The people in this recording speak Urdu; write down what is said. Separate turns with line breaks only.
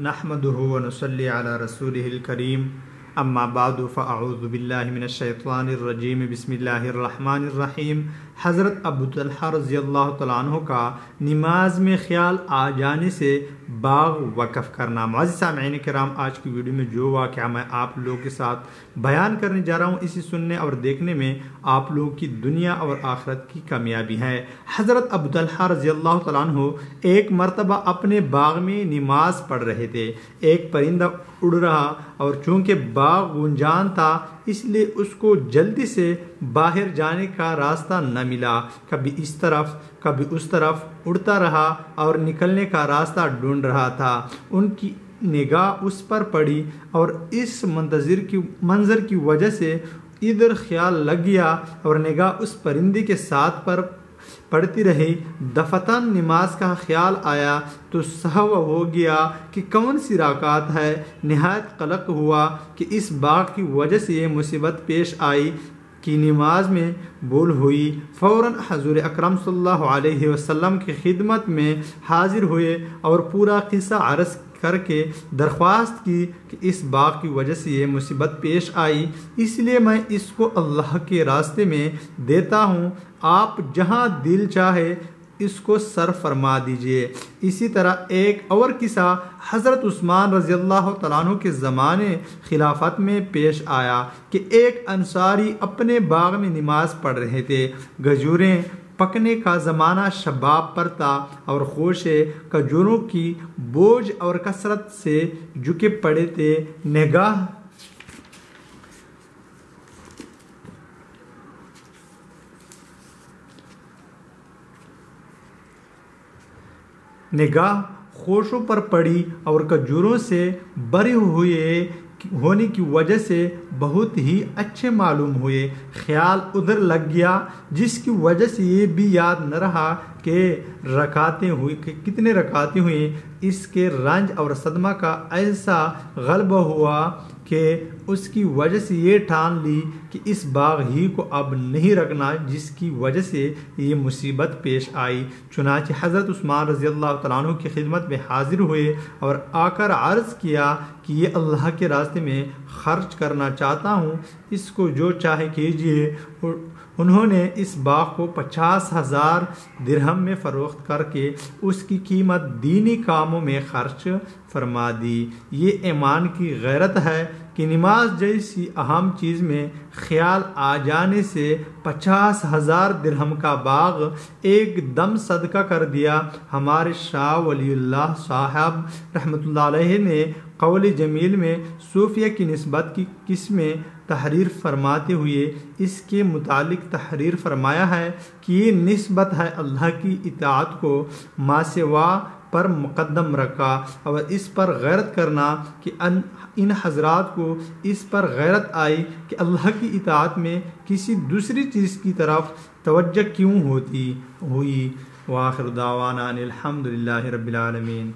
نحمده ونصلي على رسوله الكريم اما بعد فاعوذ باللہ من الشیطان الرجیم بسم اللہ الرحمن الرحیم۔ حضرت ابو طلحہ رضی اللہ تعالیٰ عنہ کا نماز میں خیال آ جانے سے باغ وقف کرنا۔ معزز سامعین کرام، آج کی ویڈیو میں جو واقعہ میں آپ لوگوں کے ساتھ بیان کرنے جا رہا ہوں، اسی سننے اور دیکھنے میں آپ لوگوں کی دنیا اور آخرت کی کامیابی ہے۔ حضرت ابو طلحہ رضی اللہ تعالیٰ عنہ ایک مرتبہ اپنے باغ میں نماز پڑھ رہے تھے۔ ایک پرندہ اڑ رہا اور چونکہ باغ گنجان تھا اس لیے اس کو جلدی سے باہر جانے کا راستہ نہ ملا۔ کبھی اس طرف کبھی اس طرف اڑتا رہا اور نکلنے کا راستہ ڈھونڈ رہا تھا۔ ان کی نگاہ اس پر پڑی اور اس منظر کی وجہ سے ادھر خیال لگ گیا اور نگاہ اس پرندے کے ساتھ پر پڑتی رہی۔ دفتن نماز کا خیال آیا تو سہو ہو گیا کہ کون سی رکعت ہے۔ نہایت قلق ہوا کہ اس باغ کی وجہ سے یہ مصیبت پیش آئی کہ نماز میں بھول ہوئی۔ فوراً حضور اکرم صلی اللہ علیہ وسلم کی خدمت میں حاضر ہوئے اور پورا قصہ عرض کر کے درخواست کی کہ اس باغ کی وجہ سے یہ مصیبت پیش آئی، اس لیے میں اس کو اللہ کے راستے میں دیتا ہوں، آپ جہاں دل چاہے اس کو صرف فرما دیجئے۔ اسی طرح ایک اور قصہ حضرت عثمان رضی اللہ تعالیٰ عنہ کے زمانے خلافت میں پیش آیا کہ ایک انصاری اپنے باغ میں نماز پڑھ رہے تھے۔ کھجوریں پکنے کا زمانہ شباب پر تھا اور خوشے کھجوروں کی بوجھ اور کثرت سے جھکے پڑے تھے۔ نگاہ خوشوں پر پڑی اور کھجوروں سے بھرے ہونے کی وجہ سے بہت ہی اچھے معلوم ہوئے۔ خیال ادھر لگ گیا جس کی وجہ سے یہ بھی یاد نہ رہا کہ کتنے رکعتیں ہوئیں۔ اس کے رنج اور صدمہ کا ایسا غلبہ ہوا کہ اس کی وجہ سے یہ ٹھان لی کہ اس باغ ہی کو اب نہیں رکھنا جس کی وجہ سے یہ مصیبت پیش آئی۔ چنانچہ حضرت عثمان رضی اللہ تعالیٰ عنہ کی خدمت میں حاضر ہوئے اور آ کر عرض کیا کہ یہ اللہ کے راستے میں خرچ کرنا چاہتا ہوں، اس کو جو چاہے کیجیے۔ انہوں نے اس باغ کو 50,000 درہم میں فروخت کر کے اس کی قیمت دینی کاموں میں خرچ فرما دی۔ یہ ایمان کی غیرت ہے کہ نماز جیسی اہم چیز میں خیال آ جانے سے 50,000 درہم کا باغ ایک دم صدقہ کر دیا۔ ہمارے شاہ ولی اللہ صاحب رحمۃ اللہ علیہ نے قول جمیل میں صوفیہ کی نسبت کی قسمیں تحریر فرماتے ہوئے اس کے متعلق تحریر فرمایا ہے کہ یہ نسبت ہے اللہ کی اطاعت کو ما سوا پر مقدم رکھا اور اس پر غیرت کرنا کہ ان حضرات کو اس پر غیرت آئی کہ اللہ کی اطاعت میں کسی دوسری چیز کی طرف توجہ کیوں ہوئی۔ وآخر دعوانا ان الحمد للہ رب العالمین۔